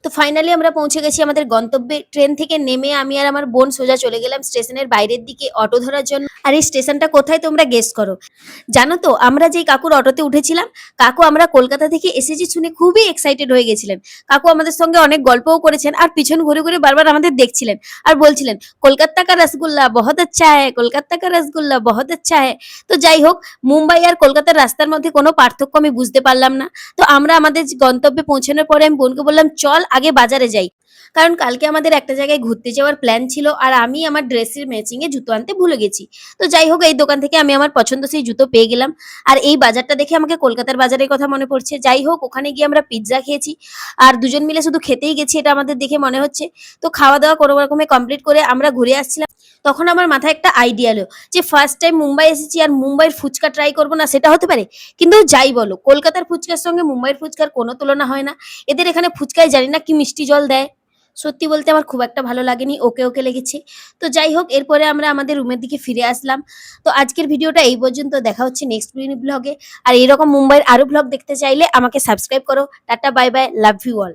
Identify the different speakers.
Speaker 1: তো ফাইনালি আমরা পৌঁছে গেছি আমাদের গন্তব্যে। ট্রেন থেকে নেমে আমি আর আমার বোন সোজা চলে গেলাম স্টেশনের বাইরের দিকে অটো ধরার জন্য। আর এই স্টেশনটা কোথায় তোমরা গেস করো। জানো তো আমরা যেই কাকুর অটোতে উঠেছিলাম, কাকু আমরা কলকাতা থেকে এসেছি শুনে খুবই এক্সাইটেড হয়ে গেছিলেন। কাকু আমাদের সঙ্গে অনেক গল্পও করেছেন আর পিছন ঘুরে ঘুরে বারবার আমাদের দেখছিলেন আর বলছিলেন, কলকাতা কা রসগোল্লা বহুত আচ্ছা হ্যায়, কলকাতা কা রসগোল্লা বহুত আচ্ছা হ্যায়। তো যাই হোক, মুম্বাই আর কলকাতার রাস্তার মধ্যে কোনো পার্থক্য আমি বুঝতে পারলাম না। তো আমরা আমাদের গন্তব্যে পৌঁছানোর পরে আমি বোনকে বললাম, চল আগে বাজারে যাই। কারণ কালকে আমাদের একটা জায়গায় ঘুরতে যাওয়ার প্ল্যান ছিল আর আমি আমার ড্রেসের ম্যাচিং এ জুতো আনতে ভুলে গেছি। তো যাই হোক, এই দোকান থেকে আমি আমার পছন্দসই জুতো পেয়ে গেলাম। আর এই বাজারটা দেখে আমাকে কলকাতার বাজারের কথা মনে পড়ছে। যাই হোক, ওখানে গিয়ে আমরা পিজ্জা খেয়েছি আর দুজন মিলে শুধু খেতেই গেছি এটা আমাদের দেখে মনে হচ্ছে। তো খাওয়া দাওয়া কোনো রকমে কমপ্লিট করে আমরা ঘুরে আসছিলাম। তখন আমার মাথায় একটা আইডিয়া এলো যে ফার্স্ট টাইম মুম্বাই এসেছি আর মুম্বাইয়ের ফুচকা ট্রাই করবো না, সেটা হতে পারে। কিন্তু যাই বলো, কলকাতার ফুচকার সঙ্গে মুম্বাইয়ের ফুচকার কোনো তুলনা হয় না। এদের এখানে ফুচকায় জানি না কি মিষ্টি জল দেয়। সত্যি বলতে আমার খুব একটা ভালো লাগেনি, ওকে ওকে লেগেছে। তো যাই হোক, এরপরে আমরা আমাদের রুমের দিকে ফিরে আসলাম। তো আজকের ভিডিওটা এই পর্যন্ত। দেখা হচ্ছে নেক্সট ব্লগে। আর এরকম মুম্বাইয়ের আরো ব্লগ দেখতে চাইলে আমাকে সাবস্ক্রাইব করো। Tata, bye bye, love you all.